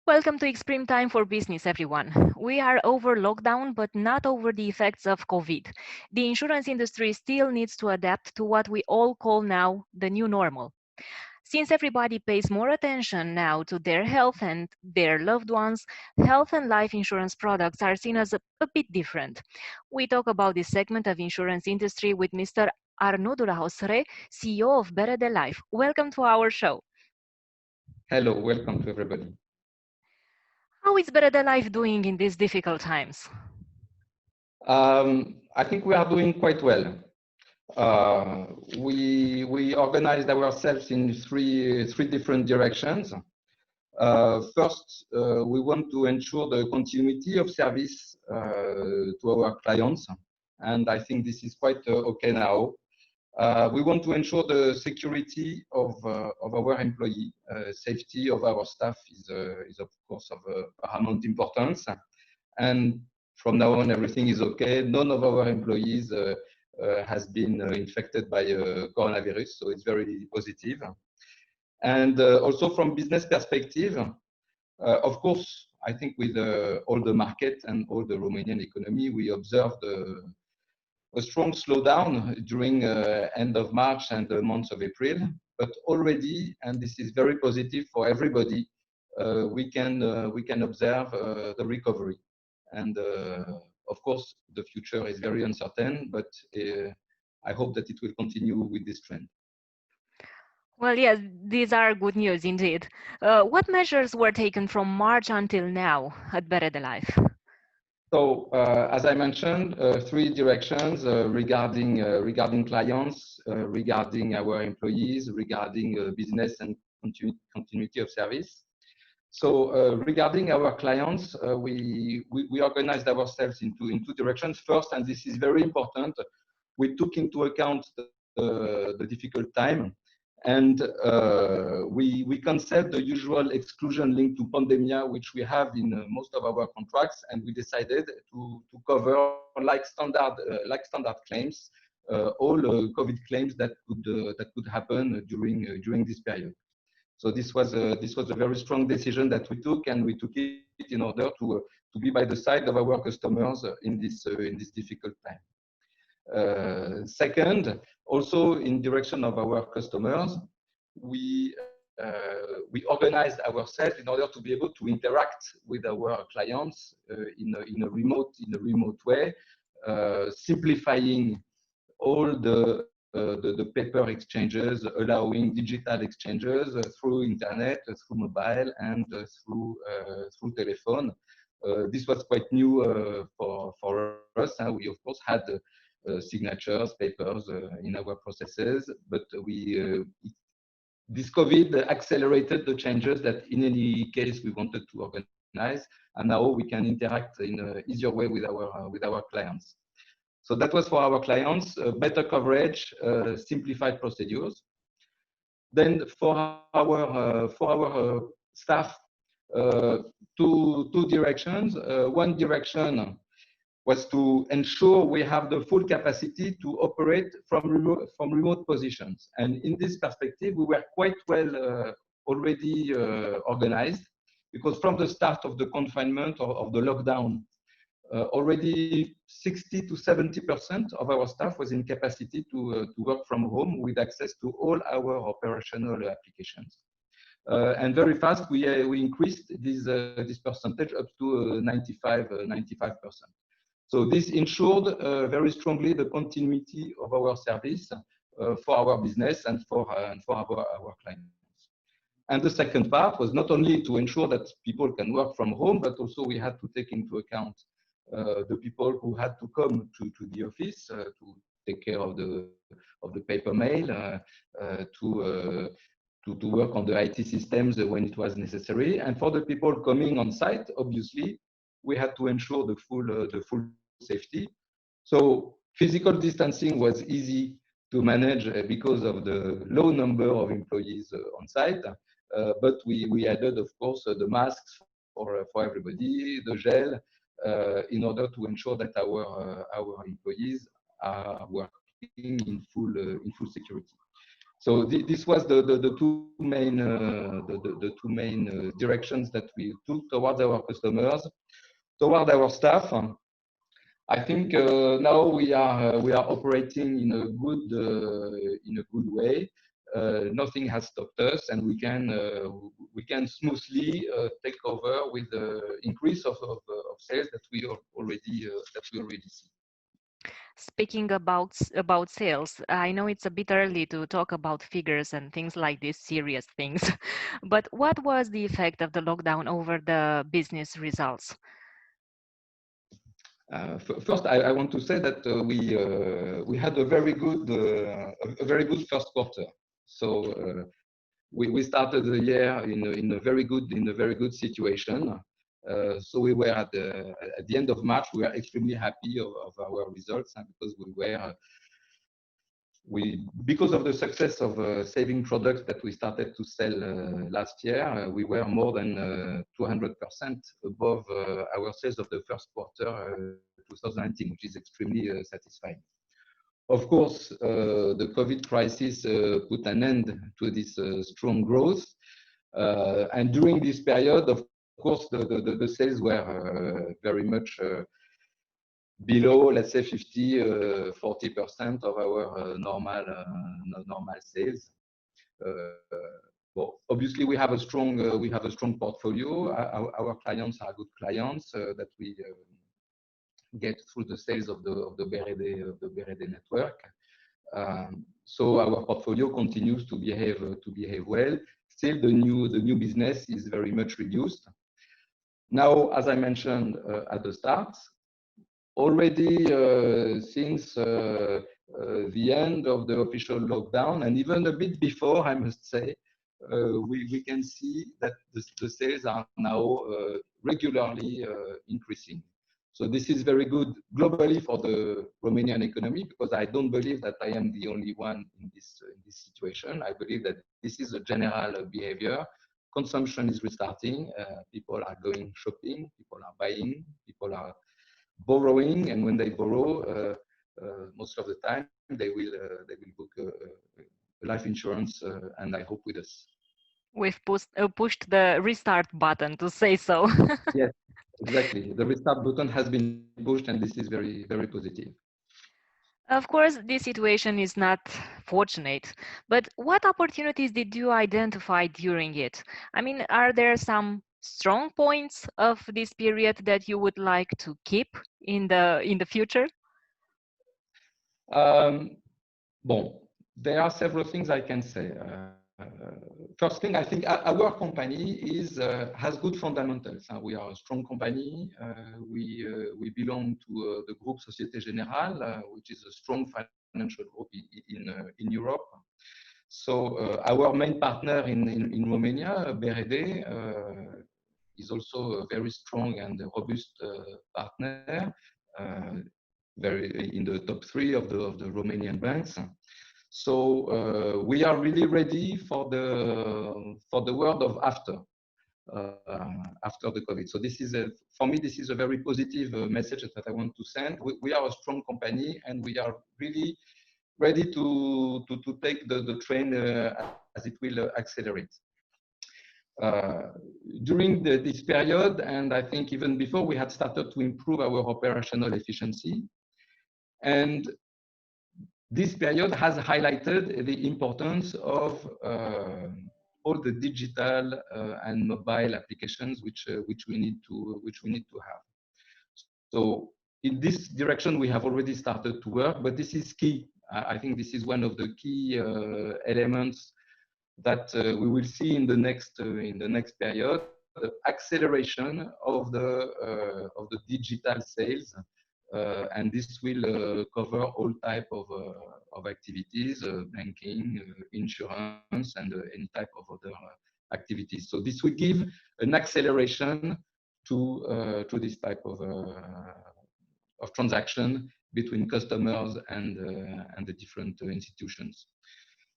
Welcome to Extreme Time for Business, everyone. We are over lockdown, but not over the effects of COVID. The insurance industry still needs to adapt to what we all call now the new normal. Since everybody pays more attention now to their health and their loved ones, health and life insurance products are seen as a bit different. We talk about this segment of insurance industry with Mr. Arnaud Durahosre, CEO of Better Than Life. Welcome to our show. Hello, welcome to everybody. How is Better Than Life doing in these difficult times? I think we are doing quite well. We organized ourselves in three different directions. First, we want to ensure the continuity of service to our clients, and I think this is quite okay now. We want to ensure the security of our employee. Safety of our staff is of course of paramount importance, and from now on everything is okay. None of our employees has been infected by coronavirus, so it's very positive. And also from business perspective, of course, I think with all the market and all the Romanian economy, we observed a strong slowdown during end of March and the month of April. But already, and this is very positive for everybody, we can observe the recovery. And of course, the future is very uncertain, but I hope that it will continue with this trend. Well, yes, these are good news indeed. What measures were taken from March until now at Better the Life? So, as I mentioned, three directions regarding clients, regarding our employees, regarding business and continuity of service. So, regarding our clients, we organized ourselves in two directions. First, and this is very important, we took into account the difficult time, and we canceled the usual exclusion linked to pandemia, which we have in most of our contracts, and we decided to cover like standard claims, all COVID claims that could happen during this period. So this was a very strong decision that we took, and we took it in order to be by the side of our customers in this difficult time. Second, also in direction of our customers, we organized ourselves in order to be able to interact with our clients in a remote way, simplifying all the paper exchanges, allowing digital exchanges through internet, through mobile, and through telephone. This was quite new for us. We of course had signatures, papers in our processes, but this COVID accelerated the changes that in any case we wanted to organize, and now we can interact in an easier way with our clients. So that was for our clients, better coverage, simplified procedures. Then for our staff, two directions. One direction was to ensure we have the full capacity to operate from remote positions. And in this perspective, we were quite well already organized, because from the start of the confinement or of the lockdown, already 60 to 70% of our staff was in capacity to work from home with access to all our operational applications. And very fast, we increased this percentage up to 95%. So this ensured very strongly the continuity of our service for our business and for our clients. And the second part was not only to ensure that people can work from home, but also we had to take into account the people who had to come to the office to take care of the paper mail, to work on the IT systems when it was necessary. And for the people coming on site, obviously, we had to ensure the full safety. So physical distancing was easy to manage because of the low number of employees on site. But we added, of course, the masks for everybody, the gel, in order to ensure that our employees are working in full security. So this was the two main directions that we took towards our customers, toward our staff. I think now we are operating in a good way. Nothing has stopped us, and we can smoothly take over with the increase of sales that we already see. Speaking about sales, I know it's a bit early to talk about figures and things like these serious things, but what was the effect of the lockdown over the business results? First, I want to say that we had a very good first quarter. So we started the year in a very good situation. So we were at the end of March. We are extremely happy of our results, and because because of the success of saving products that we started to sell last year, we were more than 200% above our sales of the first quarter 2019, which is extremely satisfying. Of course, the COVID crisis put an end to this strong growth. And during this period, of course, the sales were very much below, let's say, 40% of our normal sales. Well, obviously, we have a strong portfolio. Our clients are good clients that we get through the sales of the BRD network. So our portfolio continues to behave well. Still, the new business is very much reduced. Now, as I mentioned at the start, already since the end of the official lockdown, and even a bit before, I must say, we can see that the sales are now regularly increasing. So this is very good globally for the Romanian economy, because I don't believe that I am the only one in this situation. I believe that this is a general behavior. Consumption is restarting. People are going shopping. People are buying. People are borrowing, and when they borrow, most of the time they will book a life insurance, and I hope with us. We've pushed the restart button, to say so. Yes, exactly. The restart button has been pushed, and this is very, very positive. Of course, this situation is not fortunate, but what opportunities did you identify during it? I mean, are there some strong points of this period that you would like to keep in the future? Bon, there are several things I can say. First thing, I think our company has good fundamentals. We are a strong company. We belong to the group Société Générale, which is a strong financial group in Europe. So our main partner in Romania, BRD, is also a very strong and robust partner, very in the top 3 of the Romanian banks. So we are really ready for the world of after the COVID. So this is for me, this is a very positive message that I want to send. We are a strong company, and we are really ready to take the train as it will accelerate. During this period, and I think even before, we had started to improve our operational efficiency. And this period has highlighted the importance of all the digital and mobile applications which we need to have. So in this direction, we have already started to work, but this is key. I think this is one of the key elements that we will see in the next period: the acceleration of the digital sales. And this will cover all type of activities, banking, insurance, and any type of other activities. So this will give an acceleration to this type of transaction between customers and the different institutions.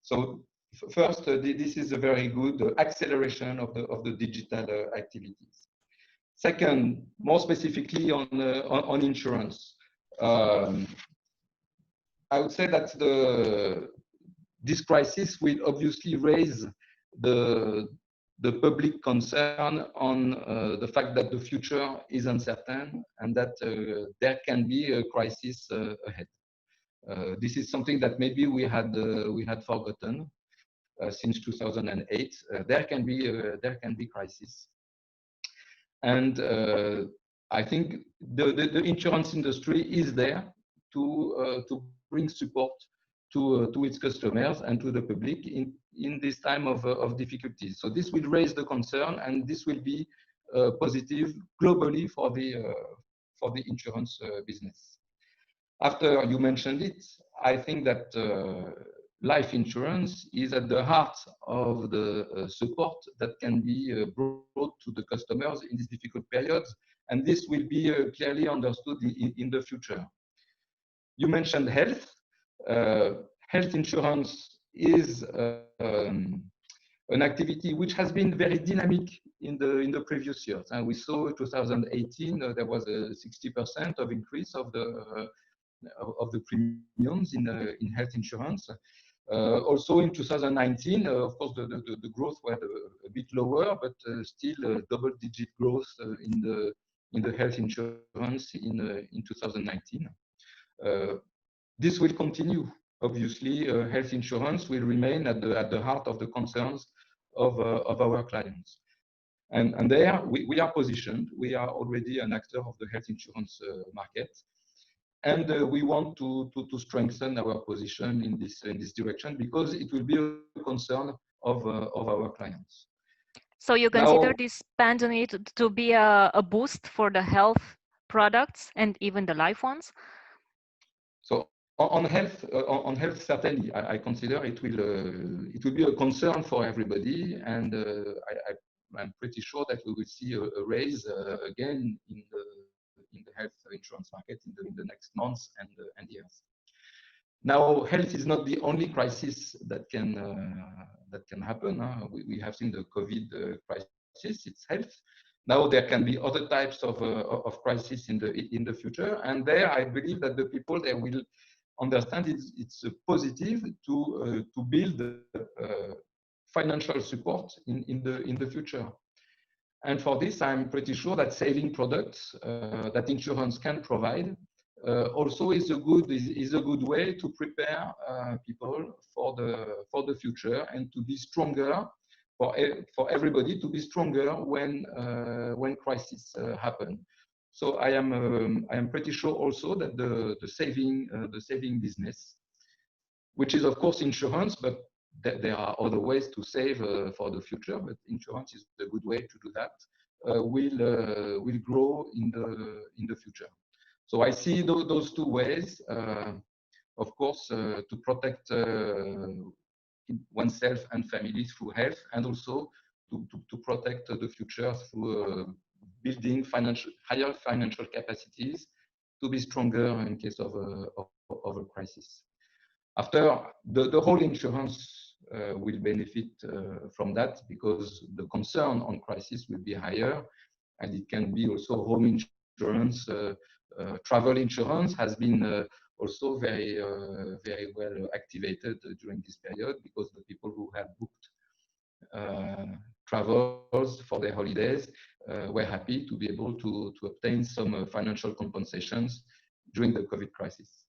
So first, this is a very good acceleration of the digital activities. Second, more specifically on insurance, I would say that this crisis will obviously raise the public concern on the fact that the future is uncertain and that there can be a crisis ahead. This is something that maybe we had forgotten since 2008. There can be crisis, and I think the insurance industry is there to bring support to its customers and to the public in this time of difficulties. So this will raise the concern, and this will be positive globally for the insurance business. After you mentioned it, I think that life insurance is at the heart of the support that can be brought to the customers in these difficult periods, and this will be clearly understood in the future. You mentioned health. Health insurance is an activity which has been very dynamic in the previous years, and we saw 2018 there was a 60% of increase of the premiums in health insurance. Also in 2019, of course, the growth was a bit lower, but still double-digit growth in the health insurance in 2019. This will continue. Obviously, health insurance will remain at the heart of the concerns of our clients. And there we are positioned. We are already an actor of the health insurance market. And we want to strengthen our position in this direction because it will be a concern of our clients. So you consider this pandemic to be a boost for the health products and even the life ones? So on health, certainly, I consider it will be a concern for everybody, and I'm pretty sure that we will see a raise again in the health insurance market in the next months and years. Now, health is not the only crisis that can happen. We have seen the COVID crisis. It's health. Now there can be other types of crisis in the future, and there I believe that the people they will understand it's positive to build financial support in the future. And for this, I'm pretty sure that saving products that insurance can provide also is a good way to prepare people for the future and to be stronger for everybody to be stronger when crises happen. So I am pretty sure also that the saving business, which is of course insurance, but there are other ways to save for the future, but insurance is a good way to do that, will grow in the future. So I see those two ways, of course, to protect oneself and family through health, and also to protect the future through building higher financial capacities to be stronger in case of a crisis. After the whole insurance will benefit from that because the concern on crisis will be higher, and it can be also home insurance. Travel insurance has been also very well activated during this period because the people who had booked travels for their holidays were happy to be able to obtain some financial compensations during the COVID crisis.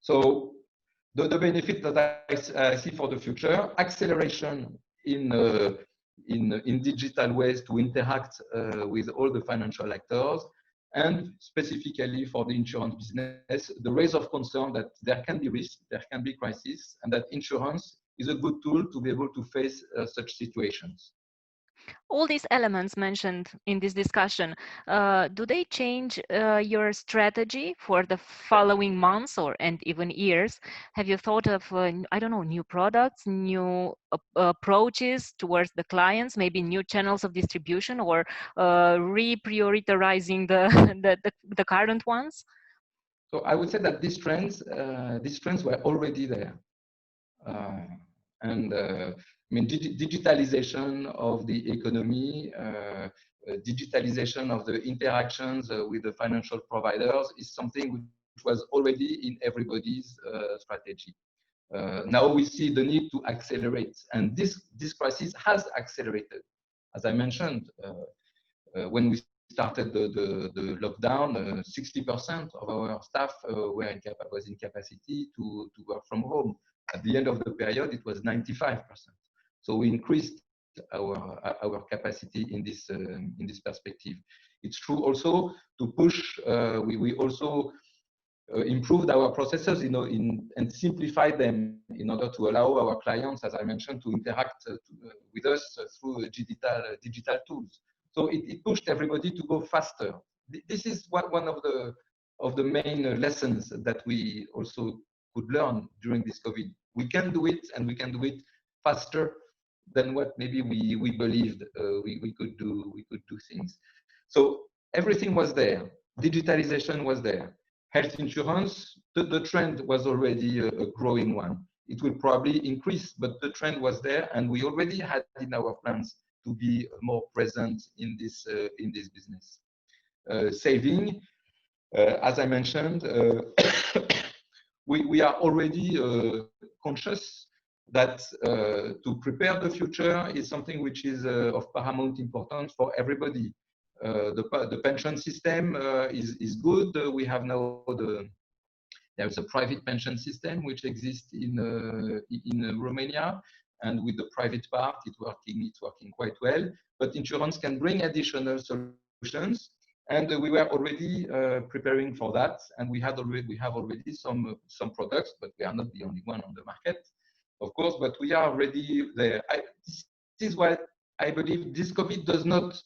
So the benefit that I see for the future, acceleration in digital ways to interact with all the financial actors, and specifically for the insurance business, the raise of concern that there can be risk, there can be crisis, and that insurance is a good tool to be able to face such situations. All these elements mentioned in this discussion, do they change your strategy for the following months and even years? Have you thought of, I don't know, new products, new approaches towards the clients, maybe new channels of distribution, or reprioritizing the current ones? So I would say that these trends were already there. I mean, digitalization of the economy, digitalization of the interactions with the financial providers is something which was already in everybody's strategy. Now we see the need to accelerate, and this crisis has accelerated. As I mentioned, when we started the lockdown, 60% of our staff was in capacity to work from home. At the end of the period, it was 95%. So we increased our capacity in this perspective. It's true also to push. We also improved our processes, and simplified them in order to allow our clients, as I mentioned, to interact with us through digital tools. So it pushed everybody to go faster. This is one of the main lessons that we also could learn during this COVID. We can do it, and we can do it faster than what maybe we believed we could do things. So everything was there. Digitalization was there. Health insurance, the trend was already a growing one. It will probably increase, but the trend was there, and we already had in our plans to be more present in this business. Saving, as I mentioned, we are already conscious that to prepare the future is something which is of paramount importance for everybody. The pension system is good. We have now there's a private pension system which exists in Romania, and with the private part, it's working quite well. But insurance can bring additional solutions, and we were already preparing for that. And we have already some products, but we are not the only one on the market, of course. But we are already there. This is what I believe. This COVID does not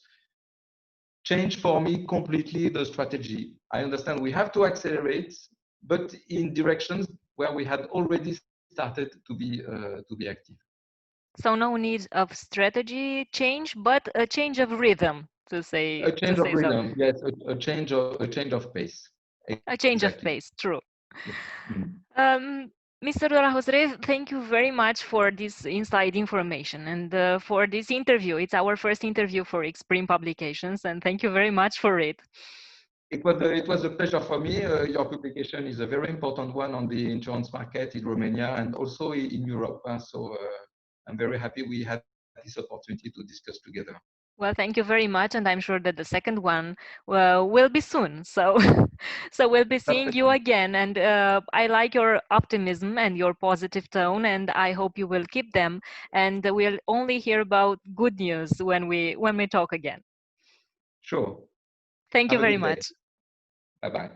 change for me completely the strategy. I understand we have to accelerate, but in directions where we had already started to be active. So no need of strategy change, but a change of rhythm, to say. A change of rhythm, yes, a change of pace. A change of pace, true. Yes. Mm-hmm. Mr. de la Hozere, thank you very much for this inside information and for this interview. It's our first interview for Exprime Publications, and thank you very much for it. It was a pleasure for me. Your publication is a very important one on the insurance market in Romania and also in Europe. So I'm very happy we had this opportunity to discuss together. Well, thank you very much, and I'm sure that the second one will be soon. So, so we'll be seeing you again. And I like your optimism and your positive tone, and I hope you will keep them. And we'll only hear about good news when we talk again. Sure. Thank you very much. Bye bye.